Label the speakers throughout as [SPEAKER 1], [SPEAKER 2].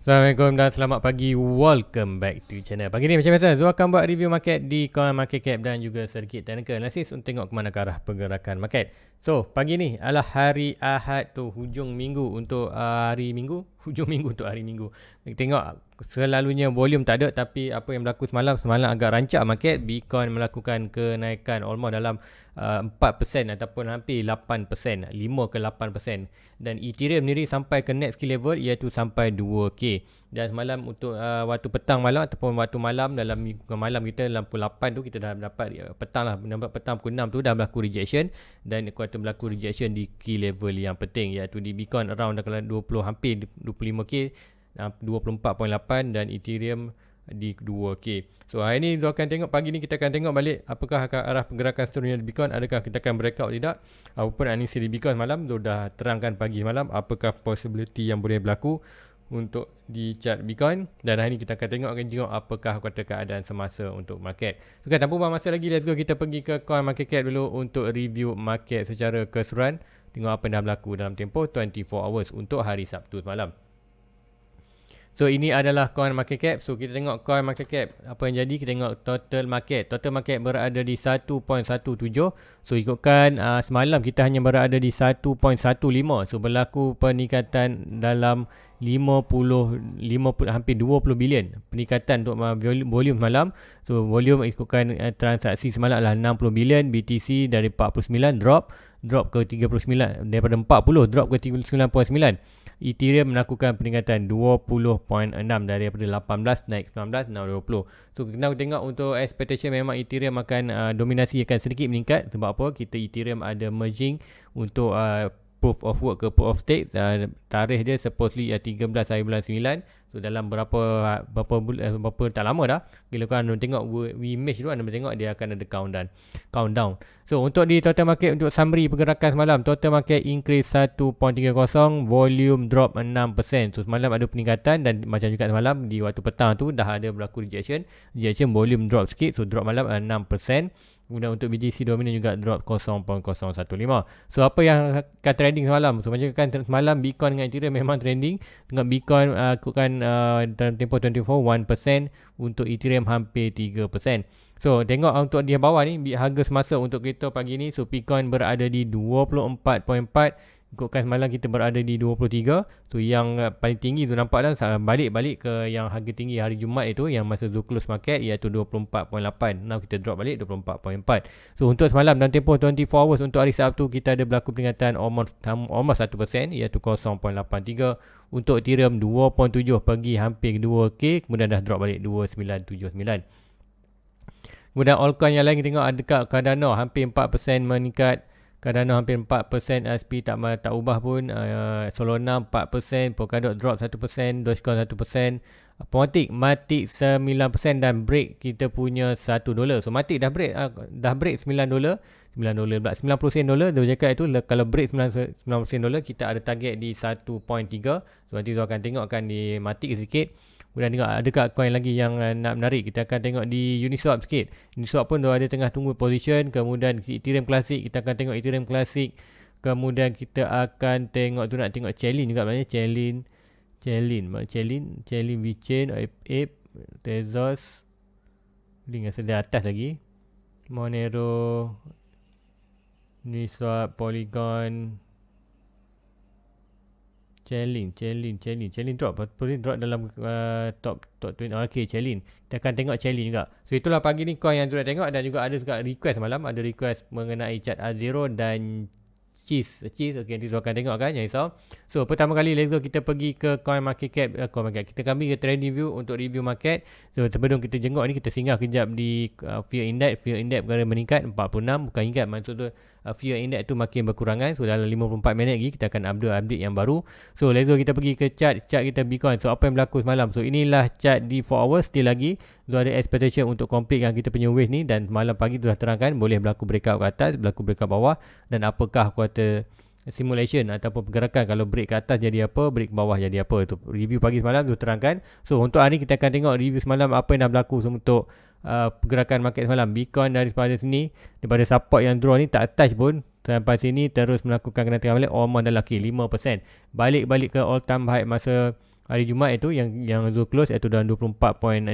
[SPEAKER 1] Assalamualaikum dan selamat pagi. Welcome back to channel. Pagi ni macam biasa, Zul akan buat review market di coin market cap dan juga sedikit technical analysis untuk tengok ke mana arah pergerakan market. So, pagi ni adalah hari Ahad tu, hujung minggu untuk hari Minggu. Hujung minggu untuk hari Minggu. Tengok selalunya volume tak ada, tapi apa yang berlaku semalam agak rancak market. Bitcoin melakukan kenaikan almost dalam 4% ataupun hampir 8%, 5 ke 8%. Dan Ethereum sendiri sampai ke next key level iaitu sampai 2K. Dan semalam untuk waktu petang malam ataupun waktu malam, dalam malam kita dalam pukul 8 tu kita dah dapat petang lah, petang pukul 6 tu dah berlaku rejection. Dan kuartal berlaku rejection di key level yang penting iaitu di Bitcoin around dalam 20 hampir 25K, 24.8 dan Ethereum di 2K. So hari ni kita akan tengok, pagi ni kita akan tengok balik apakah arah pergerakan seterusnya di Bitcoin. Adakah kita akan breakout tidak? Apapun analisa di Bitcoin malam tu dah terangkan pagi malam apakah possibility yang boleh berlaku untuk di chart Bitcoin. Dan hari ni kita akan tengok apakah kata keadaan semasa untuk market. So tanpa buang masa lagi, let's go kita pergi ke coin market cap dulu untuk review market secara keseluruhan. Tengok apa yang dah berlaku dalam tempoh 24 hours untuk hari Sabtu malam. So ini adalah coin market cap. So kita tengok coin market cap, apa yang jadi. Kita tengok total market. Total market berada di 1.17. So ikutkan semalam kita hanya berada di 1.15. So berlaku peningkatan dalam 50 hampir 20 bilion peningkatan untuk volume semalam. So volume ikutkan transaksi semalam adalah 60 bilion. BTC dari 49 drop ke 39, daripada 40 drop ke 39.9. Ethereum melakukan peningkatan 20.6 daripada 18 naik 19 now 20. So kita tengok untuk expectation memang Ethereum akan dominasi akan sedikit meningkat. Sebab apa? Kita Ethereum ada merging untuk proof of work ke proof of stake. Tarikh dia supposedly 13 hari bulan 9. So dalam berapa tak lama dah. Bila korang tengok image tu, anda tengok dia akan ada countdown. So untuk di total market, untuk summary pergerakan semalam, total market increase 1.30, volume drop 6%. So semalam ada peningkatan dan macam juga semalam di waktu petang tu dah ada berlaku rejection, volume drop sikit. So drop malam 6%. Kemudian untuk BTC dominan juga drop 0.015. So apa yang akan trending semalam? So macam kan semalam Bitcoin dengan Ethereum memang trending. Dengan Bitcoin ikutkan dalam tempoh 24 1%, untuk Ethereum hampir 3%. So tengok untuk di bawah ni harga semasa untuk kita pagi ni. So Bitcoin berada di 24.4. Ikutkan semalam kita berada di 23. So yang paling tinggi tu nampak dah balik ke yang harga tinggi hari Jumaat itu, yang masa Zul close market iaitu 24.8. Now kita drop balik 24.4. So untuk semalam dalam tempoh 24 hours untuk hari Sabtu kita ada berlaku peningkatan almost 1% iaitu 0.83. Untuk Ethereum 2.7 pergi hampir 2K, kemudian dah drop balik 2979. Kemudian altcoin yang lain kita tengok ada kat Cardano hampir 4% meningkat. Cardano hampir 4%, SP tak ubah pun. Solana 4%, Polkadot drop 1%, Dogecoin 1%, Matic 9% dan break kita punya $1. So Matic dah break $9, 90 sen dolar. Dia cakap itu kalau break 90 sen dolar kita ada target di 1.3. So nanti kita akan tengokkan di Matic sikit. Kemudian tengok ada kat coin lagi yang nak menarik. Kita akan tengok di Uniswap sikit. Uniswap pun dah ada tengah tunggu position. Kemudian Ethereum Classic, kita akan tengok Ethereum Classic. Kemudian kita akan tengok tu, nak tengok Chainlink juga maknanya. Chainlink, VeChain, Ape, Tezos. Link yang sebelah atas lagi. Monero, Uniswap, Polygon, Chainlink drop dalam top 20. Okay, Chainlink. Kita akan tengok Chainlink juga. So itulah pagi ni coin yang sudah tengok, dan juga ada juga request malam, ada request mengenai chart A0 dan Cheese. Okay, nanti saya akan tengok kan, jangan risau. So pertama kali let's go kita pergi ke coin market cap. Kita kami ke trading view untuk review market. So sebelum kita jenguk ni, kita singgah kejap di fear index berada meningkat 46. Bukan ingat, maksud tu fear index tu makin berkurangan. So dalam 54 minit lagi kita akan update yang baru. So let's go kita pergi ke chart kita Bitcoin. So apa yang berlaku semalam? So inilah chart di 4 hours still lagi. So ada expectation untuk complete kan kita punya wave ni, dan malam pagi tu dah terangkan boleh berlaku breakout ke atas, berlaku breakout bawah, dan apakah kuartal simulation ataupun pergerakan kalau break ke atas jadi apa, break ke bawah jadi apa. Itu review pagi semalam tu terangkan. So untuk hari ni kita akan tengok review semalam apa yang dah berlaku untuk pergerakan market semalam. Bitcoin daripada sini, daripada support yang draw ni tak touch pun sampai sini, terus melakukan kenaikan balik almost dah laki 5%. Balik ke all time high masa hari Jumaat itu yang Zul close iaitu dalam 24.6.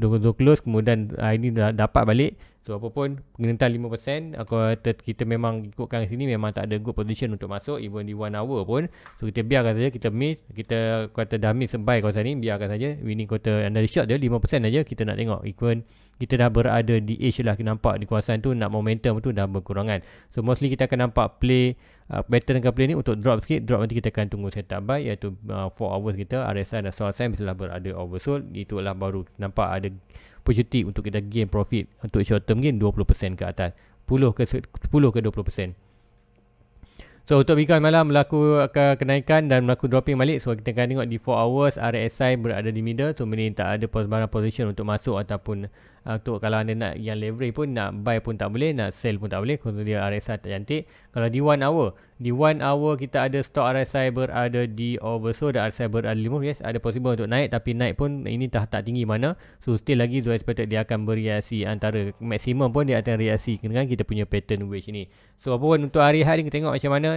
[SPEAKER 1] Zul close, kemudian ini dah dapat balik. So apa pun pengental 5%, aku kata kita memang ikutkan sini memang tak ada good position untuk masuk even di 1 hour pun. So kita biarkan saja, kita miss, kita kata dah miss buy kawasan ni, biarkan saja winning quarter under short dia 5% saja. Kita nak tengok even kita dah berada di edge lah, kita nampak di kawasan tu nak momentum tu dah berkurangan. So mostly kita akan nampak play pattern dengan play ni untuk drop sikit. Drop nanti kita akan tunggu setup buy iaitu 4 hours kita RSI dan stop sign mestilah berada oversold. Itulah baru nampak ada opportunity untuk kita gain profit untuk short term gain 20% ke atas, 10 ke 20%. So untuk Bitcoin malam berlaku kenaikan dan berlaku dropping balik. So kita akan tengok di 4 hours RSI berada di middle. So meaning tak ada barang position untuk masuk ataupun untuk kalau anda nak yang leverage pun, nak buy pun tak boleh, nak sell pun tak boleh kerana dia RSI tak cantik. Kalau di 1 hour, di 1 hour kita ada stock RSI berada di oversold dan RSI berada di 5. Yes, ada possible untuk naik, tapi naik pun ini tak tinggi mana. So still lagi Zul expected dia akan bereaksi antara maksimum pun dia akan reaksi dengan kita punya pattern wedge ni. So apa pun untuk hari ni kita tengok macam mana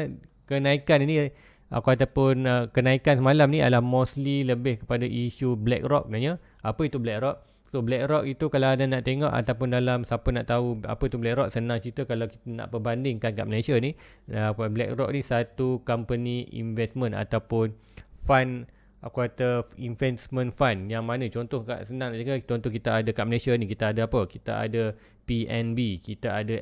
[SPEAKER 1] kenaikan ini. Aku ataupun kenaikan semalam ni adalah mostly lebih kepada isu BlackRock sebenarnya. Apa itu BlackRock? So BlackRock itu kalau anda nak tengok ataupun dalam siapa nak tahu apa tu BlackRock, senang cerita kalau kita nak perbandingkan kat Malaysia ni, BlackRock ni satu company investment ataupun fund, aku kata investment fund, yang mana contoh kat senang nak cakap, contoh kita ada kat Malaysia ni, kita ada apa? Kita ada PNB, kita ada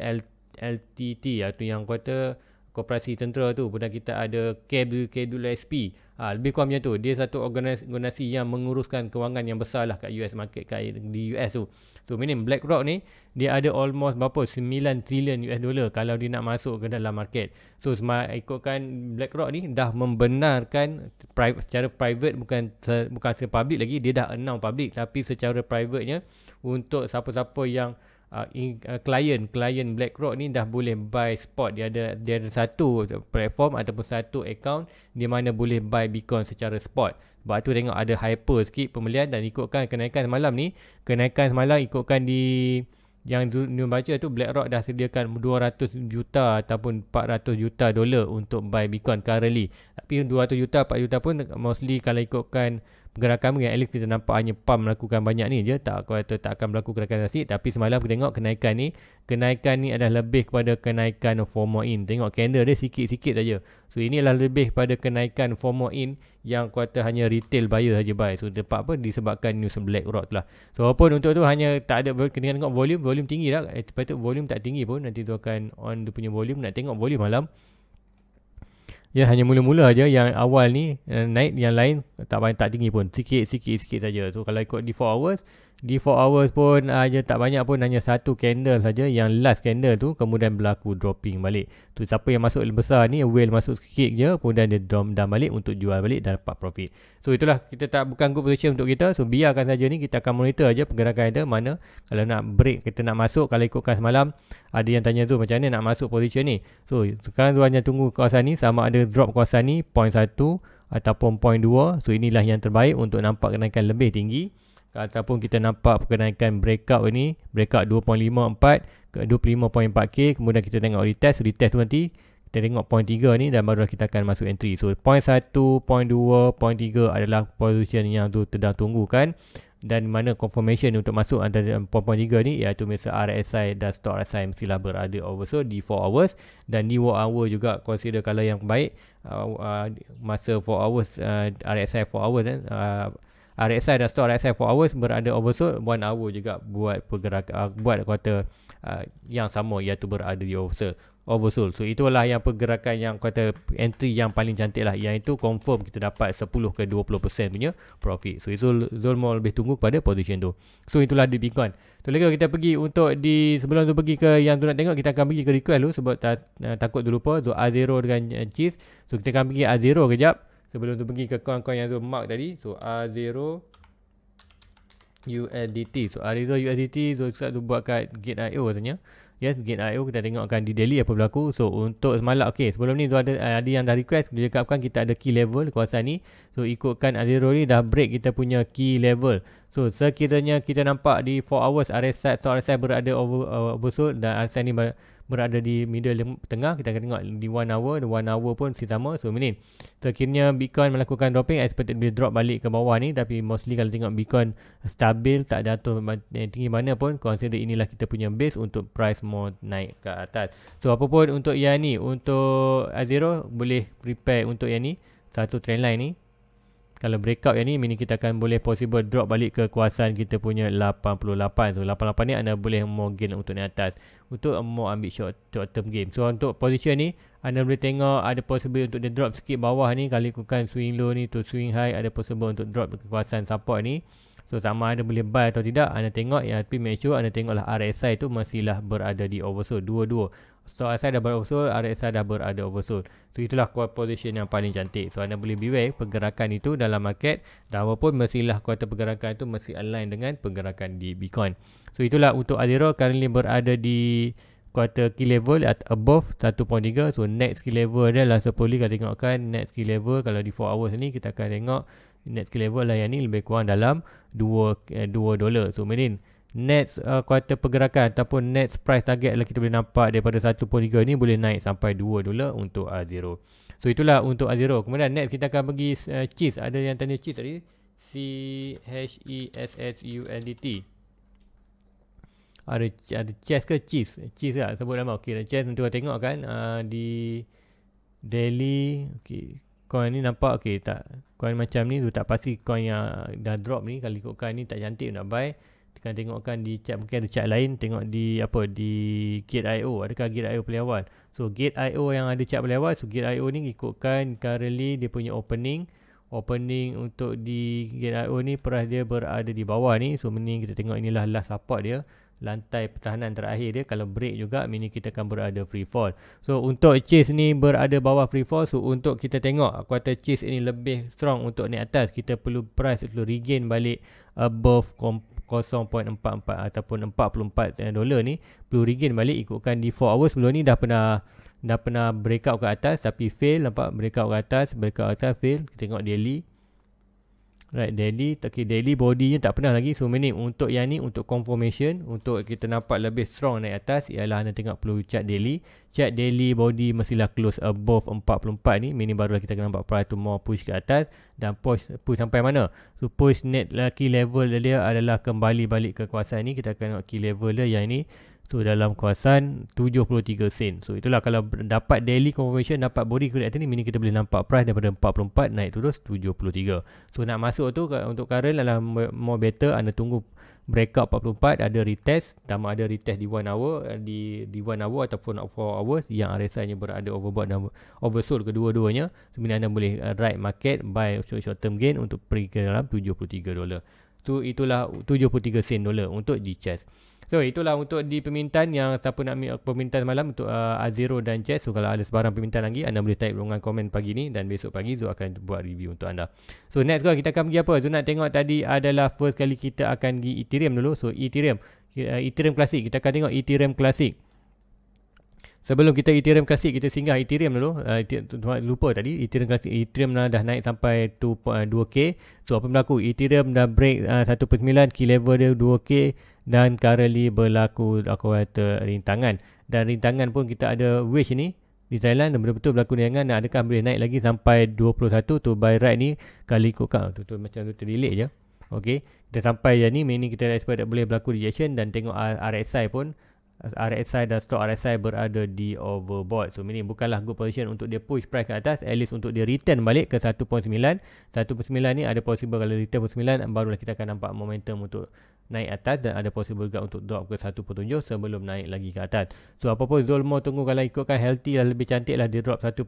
[SPEAKER 1] LTT atau yang kata Koperasi Tentera tu, kemudian kita ada KWSP. Lebih kurang macam tu. Dia satu organisasi yang menguruskan kewangan yang besar lah kat US market, di US tu. So meaning BlackRock ni dia ada almost berapa 9 trilion US dollar kalau dia nak masuk ke dalam market. So ikutkan BlackRock ni dah membenarkan secara private, bukan secara public lagi, dia dah announce public, tapi secara private-nya untuk siapa-siapa yang klien BlackRock ni dah boleh buy spot. Dia ada satu platform ataupun satu account di mana boleh buy Bitcoin secara spot. Sebab tu tengok ada hyper sikit pembelian, dan ikutkan kenaikan semalam ni, ikutkan di yang Zul baca tu, BlackRock dah sediakan 200 juta ataupun 400 juta dolar untuk buy Bitcoin currently. Tapi 200 juta 4 juta pun mostly kalau ikutkan pergerakan mungkin at least kita nampak hanya pump melakukan banyak ni je, tak akan berlaku kenaikan drastik. Tapi semalam kita tengok kenaikan ni adalah lebih kepada kenaikan FOMO in. Tengok candle dia sikit-sikit saja. So ini adalah lebih pada kenaikan FOMO in yang kuata hanya retail buyer saja buy. So tempat apa disebabkan news BlackRock lah. So walaupun untuk tu hanya tak ada, kena tengok volume tinggi lah. Patut volume tak tinggi pun, nanti tu akan on dia punya volume. Nak tengok volume malam, ya hanya mula-mula aja yang awal ni naik, yang lain tak tinggi pun, sikit saja. So kalau ikut di 4 hours pun aja tak banyak pun, hanya satu candle saja yang last candle tu kemudian berlaku dropping balik. Tu siapa yang masuk besar ni, whale masuk sikit je, kemudian dia drop down balik untuk jual balik dan dapat profit. So itulah, kita bukan good position untuk kita. So biarkan saja ni, kita akan monitor aja pergerakan dia mana. Kalau nak break, kita nak masuk, kalau ikutkan semalam ada yang tanya tu macam mana nak masuk position ni. So sekarang tu hanya tunggu kawasan ni, sama ada drop kawasan ni 0.1 ataupun 0.2. So inilah yang terbaik untuk nampak kenaikan lebih tinggi. Ataupun kita nampak kenaikan breakout ni, breakout 2.54 ke 25.4k, kemudian kita tengok retest tu nanti kita tengok 0.3 ni dan baru kita akan masuk entry. So 0.1, 0.2, 0.3 adalah position yang tu sedang tunggukan, dan mana confirmation untuk masuk antara 0.3 ni iaitu misal RSI dan stop RSI mestilah berada oversold di 4 hours, dan di 1 hour juga consider kalau yang baik masa 4 hours RSI 4 hours RSI dan stop RSI 4 hours berada oversold, 1 hour juga buat pergerakan buat kata yang sama iaitu berada di oversold. So itulah yang pergerakan yang kata entry yang paling cantik lah, yang itu confirm kita dapat 10 ke 20% punya profit. So itu Zul mau lebih tunggu pada position tu. So itulah di Bitcoin. So lagi kita pergi untuk sebelum tu pergi ke yang tu nak tengok, kita akan pergi ke request dulu sebab takut tu lupa. So A0 dengan cheese. So kita akan pergi A0 kejap sebelum tu pergi ke coin-coin yang tu mark tadi. So A0 USDT. So A0 USDT so tu buat kat Gate.io katanya. Yes, Gate.io kita tengokkan di daily apa berlaku. So untuk semalam, okay, sebelum ni tu ada yang dah request, dia cakapkan kita ada key level kawasan ni. So ikutkan A0 ni dah break kita punya key level. So sekiranya kita nampak di 4 hours RSI atau RSI berada oversold dan RSI ni berada di middle yang tengah, kita akan tengok di 1 hour. The 1 hour pun sama. So meaning sekiranya Bitcoin melakukan dropping, expected dia drop balik ke bawah ni, tapi mostly kalau tengok Bitcoin stabil, tak ada atur tinggi mana pun, consider inilah kita punya base untuk price more naik ke atas. So apapun untuk yang ni, untuk Azero boleh prepare untuk yang ni, satu trendline ni. Kalau breakout yang ni, meaning kita akan boleh possible drop balik ke kuasaan kita punya 88. So 88 ni anda boleh more gain untuk naik atas, untuk more ambil short term game. So untuk position ni, anda boleh tengok ada possible untuk dia drop sikit bawah ni, kali ikutkan swing low ni to swing high, ada possible untuk drop ke kuasaan support ni. So sama ada boleh buy atau tidak, anda tengok ya, tapi make sure anda tengoklah RSI tu masihlah berada di oversold dua-dua. So RSI dah beroversold, RSI dah berada oversold. So itulah core position yang paling cantik. So anda boleh beware pergerakan itu dalam market, dan walaupun mestilah kuartal pergerakan itu mesti align dengan pergerakan di Bitcoin. So itulah untuk Azero, currently berada di quarter key level at above 1.3. So next key level dia lah sepuli. Kalau tengokkan next key level, kalau di 4 hours ni kita akan tengok next key level lah yang ni lebih kurang dalam $2. So meaning next kuartal pergerakan ataupun next price target lah kita boleh nampak daripada 1.3 ni boleh naik sampai $2 untuk Azero. So itulah untuk Azero. Kemudian next kita akan pergi Cheese. Ada yang tanya Cheese tadi, CHESSUSDT. Ada Chess ke Cheese? Cheese lah sebut nama. Okey, Chess untuk tengok kan di daily. Okey, coin ni nampak okey tak? Coin macam ni tu tak pasti coin yang dah drop ni, kalau ikutkan ni tak cantik nak buy. Tekan tengokkan di chart, mungkin ada chart lain, tengok di apa, di Gate.io, adakah Gate.io paling awal. So Gate.io yang ada chart paling awal. So Gate.io ni ikutkan currently dia punya opening untuk di Gate.io ni price dia berada di bawah ni. So meaning kita tengok inilah last support dia, lantai pertahanan terakhir dia. Kalau break juga, meaning kita akan berada free fall. So untuk Chase ni berada bawah free fall. So untuk kita tengok kuartal Chase ini lebih strong untuk naik atas, kita perlu price perlu regain balik above 0.44 ataupun $44 ni, perlu regain balik. Ikutkan di 4 hours sebelum ni dah pernah breakout ke atas tapi fail. Nampak breakout ke atas fail. Kita tengok daily. Right, daily, okay, daily body tak pernah lagi. So meaning untuk yang ni, untuk confirmation, untuk kita nampak lebih strong naik atas, ialah anda tengok perlu chart daily. Chart daily body mestilah close above 44 ni, meaning barulah kita akan nampak price to more push ke atas. Dan push sampai mana? So push net key level dia adalah kembali balik ke kuasaan ni. Kita akan tengok key level dia yang ni. So dalam kuasaan 73 sen. So itulah kalau dapat daily confirmation, dapat body correct ni, meaning kita boleh nampak price daripada 44 naik terus 73. So nak masuk tu untuk current adalah more better anda tunggu breakout 44, ada retest, sama ada retest di 1 hour, di 1 hour ataupun 4 hours yang RSI nya berada overbought dan oversold kedua-duanya. Sebenarnya anda boleh ride market, buy short term gain untuk pergi ke dalam $73. So itulah 73 sen dolar untuk di Chess. So itulah untuk di permintaan, yang siapa nak ambil permintaan malam untuk Azero dan Chess. So kalau ada sebarang permintaan lagi, anda boleh type ruangan komen pagi ni, dan besok pagi Zul akan buat review untuk anda. So next kita akan pergi apa? Zul nak tengok tadi adalah first kali kita akan pergi Ethereum dulu. So Ethereum Classic, kita akan tengok Ethereum Classic. Sebelum kita Ethereum Classic, kita singgah Ethereum dulu. Lupa tadi Ethereum Classic, Ethereum dah naik sampai 2K. So apa berlaku? Ethereum dah break 1.9, key level dia 2K, dan currently berlaku aku kata rintangan. Dan rintangan pun kita ada wedge ni di Thailand, dan betul-betul berlaku rintangan. Dan adakah boleh naik lagi sampai 21 tu buy right ni, kali ikutkan tu macam tu terdelete je. Okey, kita sampai je ni, meaning kita expect boleh berlaku rejection. Dan tengok RSI pun, RSI dan stock RSI berada di overbought. So meaning bukanlah good position untuk dia push price ke atas, at least untuk dia return balik ke 1.9. 1.9 ni ada possible kalau return 1.9 barulah kita akan nampak momentum untuk naik atas, dan ada possible juga untuk drop ke 1.7 sebelum naik lagi ke atas. So apapun Zul mau tunggu, kalau ikutkan healthy lah, lebih cantik lah dia drop 1.7,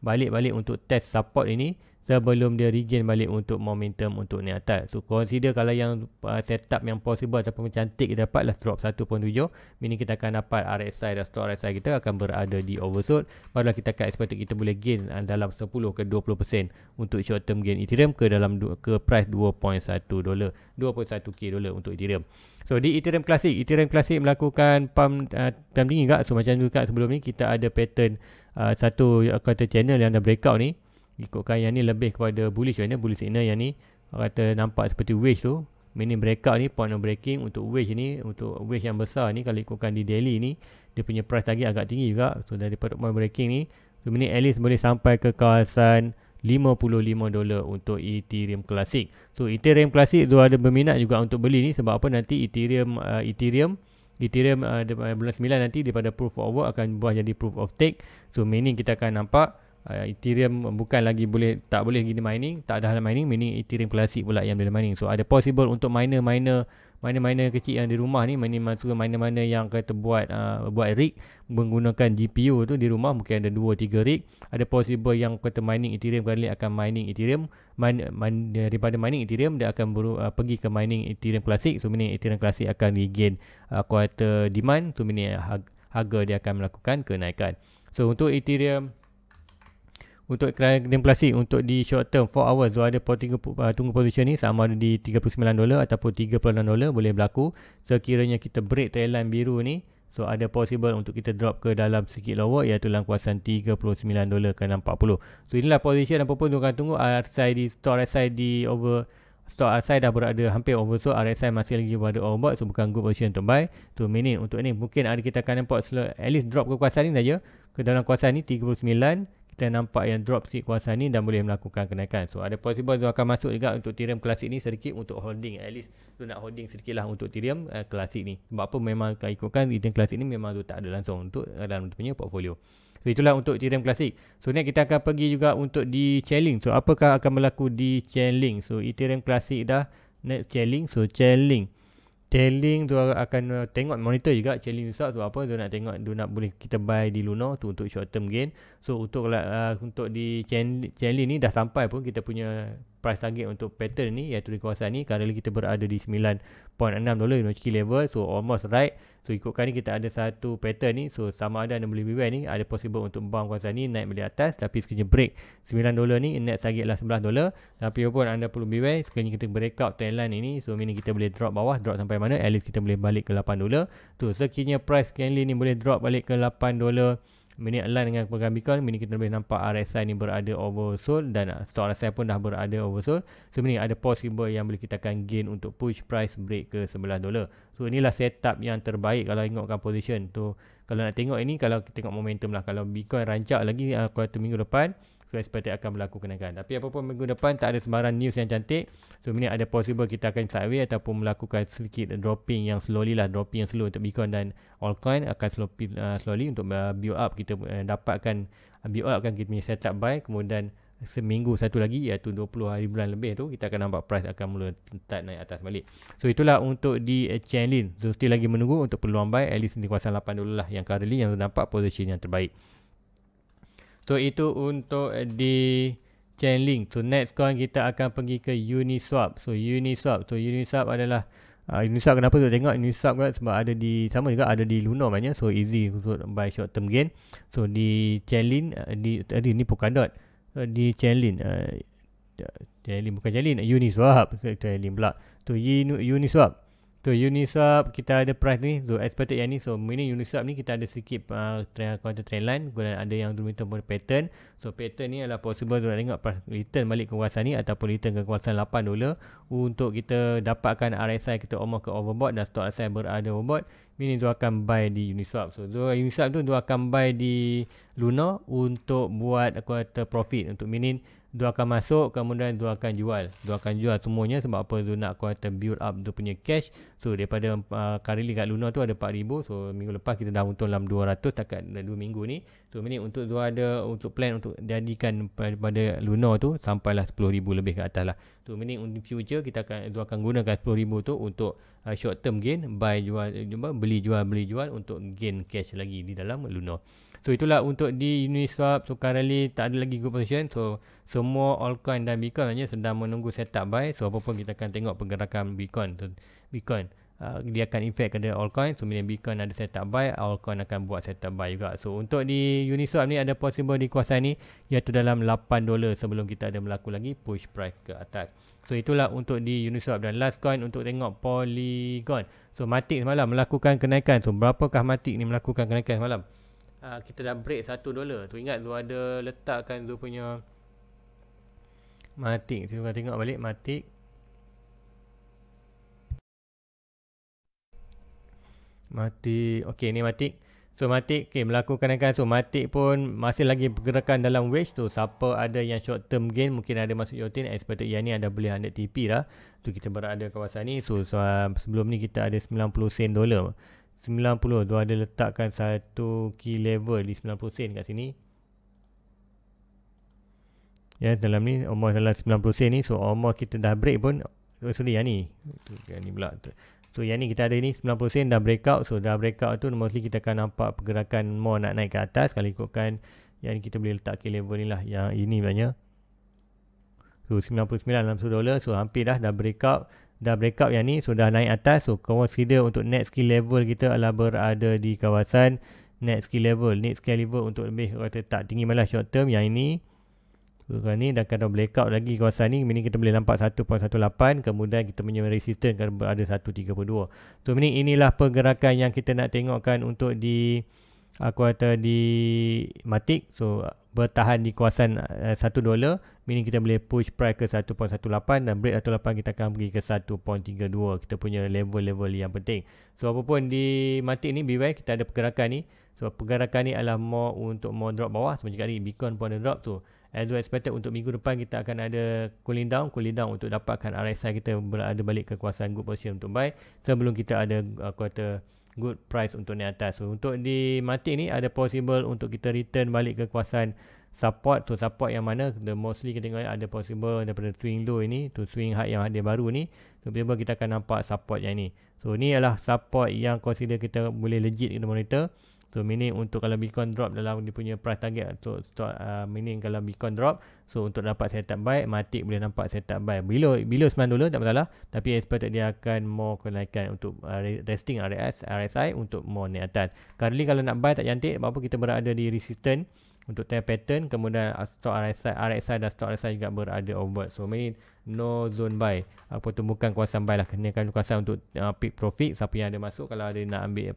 [SPEAKER 1] balik untuk test support ini sebelum dia regain balik untuk momentum untuk naik atas. So consider kalau yang setup yang possible ataupun cantik kita dapat lah drop 1.7, meaning kita akan dapat RSI dan stock RSI kita akan berada di oversold. Barulah kita akan expect kita boleh gain dalam 10 ke 20% untuk short term gain Ethereum ke price $2.1K untuk Ethereum. So di Ethereum Classic melakukan pump tinggi juga. So macam juga sebelum ni kita ada pattern satu quarter channel yang ada breakout ni. Ikutkan yang ni lebih kepada bullish, bullish signal yang ni kata nampak seperti wedge tu. Meaning breakout ni, point of breaking untuk wedge ni, untuk wedge yang besar ni, kalau ikutkan di daily ni, dia punya price target agak tinggi juga. So daripada point breaking ni, so meaning at least boleh sampai ke kawasan $55 untuk Ethereum Classic. So Ethereum Classic tu ada berminat juga untuk beli ni, sebab apa, nanti Ethereum bulan 9 nanti daripada proof of work akan buat jadi proof of stake. So meaning kita akan nampak Ethereum bukan lagi tak boleh gini mining, tak ada hal mining, meaning Ethereum Classic pula yang boleh mining. So ada possible untuk miner kecil yang di rumah ni, miner yang kata buat rig menggunakan GPU tu di rumah, mungkin ada 2-3 rig. Ada possible yang kata mining Ethereum, kali akan mining Ethereum, daripada mining Ethereum dia akan pergi ke mining Ethereum Classic. So meaning Ethereum Classic akan regain kuarter demand, so meaning harga dia akan melakukan kenaikan. So untuk Ethereum Classic, untuk di short term 4 hours, so ada tunggu position ni sama ada di $39 ataupun $36 boleh berlaku. Sekiranya kita break trendline biru ni, so ada possible untuk kita drop ke dalam sikit lower, iaitu dalam kawasan $39 ke 40. So inilah position apa pun akan tunggu. Stock RSI dah berada hampir oversold, RSI masih lagi berada overbought, so bukan good position untuk buy. So meaning untuk ni mungkin kita akan nampak at least drop ke kawasan ni saja, ke dalam kawasan ni 39. Kita nampak yang drop sikit kawasan ni dan boleh melakukan kenaikan. So ada possible tu akan masuk juga untuk Ethereum Classic ni sedikit untuk holding. At least tu nak holding sedikit lah untuk Ethereum Classic ni. Sebab apa, memang ikutkan Ethereum Classic ni memang tu tak ada langsung untuk dalam punya portfolio. So itulah untuk Ethereum Classic. So ni kita akan pergi juga untuk di Chainlink. So apakah akan berlaku di Chainlink? So Ethereum Classic dah, next Chainlink. So Chainlink tu akan tengok monitor juga Chainlink Uniswap. Sebab apa, tu nak tengok, tu nak boleh kita buy di Luno tu untuk short term gain. So untuk di Chainlink ni dah sampai pun kita punya price target untuk pattern ni, iaitu di kawasan ni. Currently kita berada di $9.6 key level, so almost right. So ikutkan ni kita ada satu pattern ni, so sama ada anda boleh beware ni, ada possible untuk bounce kawasan ni naik balik atas, tapi sekiranya break $9 ni, next target lah $11. Tapi pun anda perlu beware, sekiranya kita breakout trendline ini, so meaning kita boleh drop bawah, drop sampai mana, at least kita boleh balik ke $8. Tu sekiranya price Chainlink ni boleh drop balik ke $8, meaning align dengan pergerakan Bitcoin, meaning kita boleh nampak RSI ni berada oversold dan stock RSI pun dah berada oversold. So meaning ada possible yang boleh kita akan gain untuk push price break ke $11. So inilah setup yang terbaik kalau tengokkan position tu. Kalau nak tengok ini, kalau kita tengok momentum lah, kalau Bitcoin rancak lagi kuartal minggu depan, so expected akan berlaku kenaikan. Tapi apapun minggu depan tak ada sembarang news yang cantik. So ini ada possible kita akan sideways ataupun melakukan sedikit dropping yang slowly lah, dropping yang slow untuk Bitcoin dan altcoin akan slowly untuk build up. Kita dapatkan build up kan kita punya setup buy, kemudian seminggu satu lagi, iaitu 20 hari bulan lebih tu, kita akan nampak price akan mula start naik atas balik. So itulah untuk di Chainlink. So still lagi menunggu untuk peluang buy, at least di kawasan $8 lah yang currently yang nampak position yang terbaik. So itu untuk di Chainlink. So next coin kita akan pergi ke Uniswap. So Uniswap adalah Uniswap kenapa tu tengok Uniswap kan, sebab ada di sama juga ada di Luno banyak, so easy untuk buy short term gain. So di Chainlink ni Polkadot. Di Chainlink bukan Chainlink, Uniswap. Chainlink pula. So Uniswap. So Uniswap kita ada price ni, so expected yang ni. So meaning Uniswap ni kita ada sikit counter trend line, kemudian ada yang terminta pada pattern. So pattern ni adalah possible untuk tengok price return balik ke kawasan ni ataupun return ke kawasan $8 untuk kita dapatkan RSI kita almost ke overbought dan stock RSI berada overbought. Meaning tu akan buy di Uniswap. So Uniswap tu akan buy di Luna untuk buat quarter profit, untuk meaning dia akan masuk, kemudian dia akan jual semuanya. Sebab apa, dia nak quarter build up dia punya cash. So daripada currently kat Luna tu ada 4,000, so minggu lepas kita dah untung dalam 200 takat 2 minggu ni. So ini untuk dia ada untuk plan untuk jadikan pada Luna tu sampailah 10,000 lebih ke atas lah. So meaning in future dia akan gunakan 10,000 tu untuk short term gain, buy jual, beli jual untuk gain cash lagi di dalam Luna. So itulah untuk di Uniswap. So currently tak ada lagi good position. So semua altcoin dan Bitcoin hanya sedang menunggu setup buy. So apapun kita akan tengok pergerakan Bitcoin. So, Bitcoin dia akan effect kepada altcoin. So bila Bitcoin ada setup buy, altcoin akan buat setup buy juga. So untuk di Uniswap ni ada possible di kawasan ni, iaitu dalam $8 sebelum kita ada berlaku lagi push price ke atas. So itulah untuk di Uniswap. Dan last coin untuk tengok Polygon. So Matic semalam melakukan kenaikan. So berapakah Matic ni melakukan kenaikan semalam? Kita dah break $1. Tu ingat tu ada letakkan tu punya Matic. Kita tengok balik Matic. Matic. Okey, ni Matic. So Matic melakukan kenaikan. So Matic pun masih lagi pergerakan dalam wedge. So siapa ada yang short term gain mungkin ada masuk short term. Expected yang ni ada boleh 100 TP dah. So kita berada kawasan ni. So sebelum ni kita ada 90 sen dolar. 90 tu ada letakkan satu key level di 90 sen kat sini. Ya, dalam ni almost dalam 90 sen ni. So almost kita dah break pun. Sorry yang ni. Yang ni pula. So yang ni kita ada ni 90 sen dah breakout. So dah breakout tu mostly kita akan nampak pergerakan more nak naik ke atas. Kalau ikutkan yang ni kita boleh letak ke level ni lah. Yang ini banyak. So 99 dalam $1. So hampir dah breakout. Dah breakout yang ni. So dah naik atas. So consider untuk next skill level kita adalah berada di kawasan next skill level. Next skill level untuk lebih kata tak tinggi malah short term. Yang ini. So ni dah kena breakout lagi kawasan ni. Ini kita boleh nampak 1.18. Kemudian kita punya resistance kan berada 1.32. So inilah pergerakan yang kita nak tengokkan untuk di aku kata di Matic. So bertahan di kawasan $1. Meaning kita boleh push price ke 1.18 dan break 1.8 kita akan pergi ke 1.32. Kita punya level-level yang penting. So apapun di Matic ni beware kita ada pergerakan ni. So pergerakan ni adalah more untuk more drop bawah. Seperti tadi Bitcoin pun ada drop tu. As we expected untuk minggu depan kita akan ada cooling down untuk dapatkan RSI kita berada balik ke kawasan good position untuk buy sebelum kita ada aku kata good price untuk naik atas. So untuk di Matic ni ada possible untuk kita return balik ke kawasan support. So support yang mana the mostly kita tengok ada possible daripada swing low ini to swing high yang ada baru ni. So tiba-tiba kita akan nampak support yang ni. So ni adalah support yang consider kita boleh legit kita monitor. So meaning untuk kalau Bitcoin drop dalam dia punya price target untuk stock meaning kalau Bitcoin drop, so untuk dapat setup buy Matic boleh nampak setup buy below $9 tak masalah, tapi expected dia akan more kenaikan untuk resting RSI untuk more naik atas. Currently kalau nak buy tak cantik, apa kita berada di resistance untuk time pattern, kemudian stock RSI dan stock RSI juga berada overbought. So meaning no zone buy, apa tu bukan kawasan buy lah, kenakan kawasan untuk pick profit. Siapa yang ada masuk kalau ada nak ambil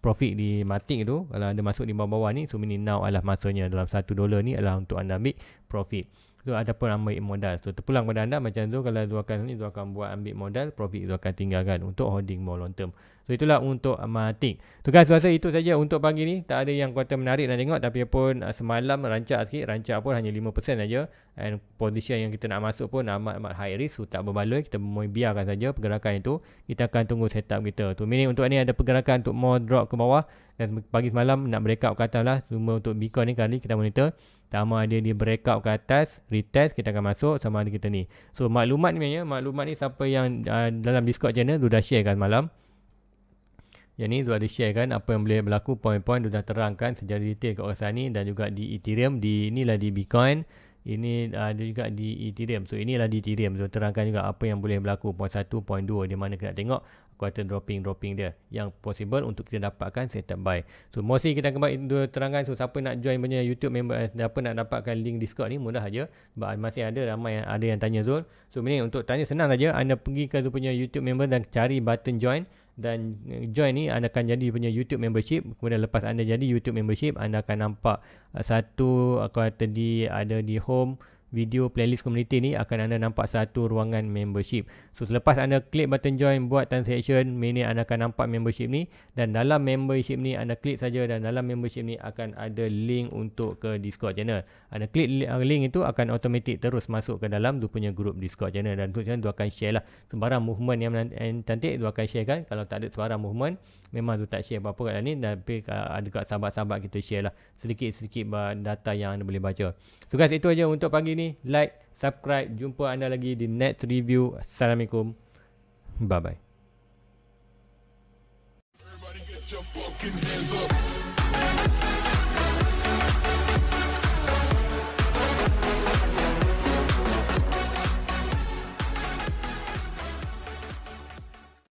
[SPEAKER 1] profit di Matic tu, kalau ada masuk di bawah-bawah ni, so meaning now adalah masanya dalam $1 ni adalah untuk anda ambil profit. So ataupun ambil modal. So terpulang pada anda macam tu, kalau dua akan buat ambil modal, profit itu akan tinggalkan untuk holding more long term. So itulah untuk Matic. So guys, rasa itu saja untuk pagi ni. Tak ada yang kata menarik nak tengok, tapi pun semalam rancak sikit. Rancak pun hanya 5% saja. And position yang kita nak masuk pun amat high risk. So tak berbaloi. Kita biarkan saja pergerakan itu. Kita akan tunggu setup kita. Tu meaning untuk ni ada pergerakan untuk more drop ke bawah. Dan pagi semalam nak breakout ke atas lah. Cuma untuk Bitcoin ni kali kita monitor. Sama ada dia breakout ke atas, retest, kita akan masuk, sama ada kita ni. So maklumat ni siapa yang dalam Discord channel tu dah share kan malam. Yang ni tu ada share kan apa yang boleh berlaku, poin-poin tu dah terangkan secara detail kat kawasan ni, dan juga di Ethereum, inilah di Bitcoin, ini ada juga di Ethereum. So inilah di Ethereum, so terangkan juga apa yang boleh berlaku, poin 1, poin 2, di mana kita nak tengok kuartal dropping dia yang possible untuk kita dapatkan setup buy. So mostly kita akan terangkan. So siapa nak join punya YouTube member, siapa nak dapatkan link Discord ni, mudah aja. Sebab masih ada ramai yang ada yang tanya Zul. So ini untuk tanya senang saja, anda pergi ke Zul punya YouTube member dan cari button join, dan join ni anda akan jadi punya YouTube membership. Kemudian lepas anda jadi YouTube membership, anda akan nampak satu ada di home video playlist community ni, akan anda nampak satu ruangan membership. So selepas anda klik button join, buat transaction, ini anda akan nampak membership ni, dan dalam membership ni anda klik saja, dan dalam membership ni akan ada link untuk ke Discord channel. Anda klik link itu akan automatic terus masuk ke dalam tu punya group Discord channel, dan tu channel tu akan share lah sembarang movement yang cantik tu akan share kan. Kalau tak ada sembarang movement, memang tu tak share apa-apa kat dalam ni, tapi ada kat sahabat-sahabat kita share lah sedikit-sedikit data yang anda boleh baca. So guys, itu aja untuk pagi ni. Like, subscribe. Jumpa anda lagi di next review. Assalamualaikum. Bye-bye.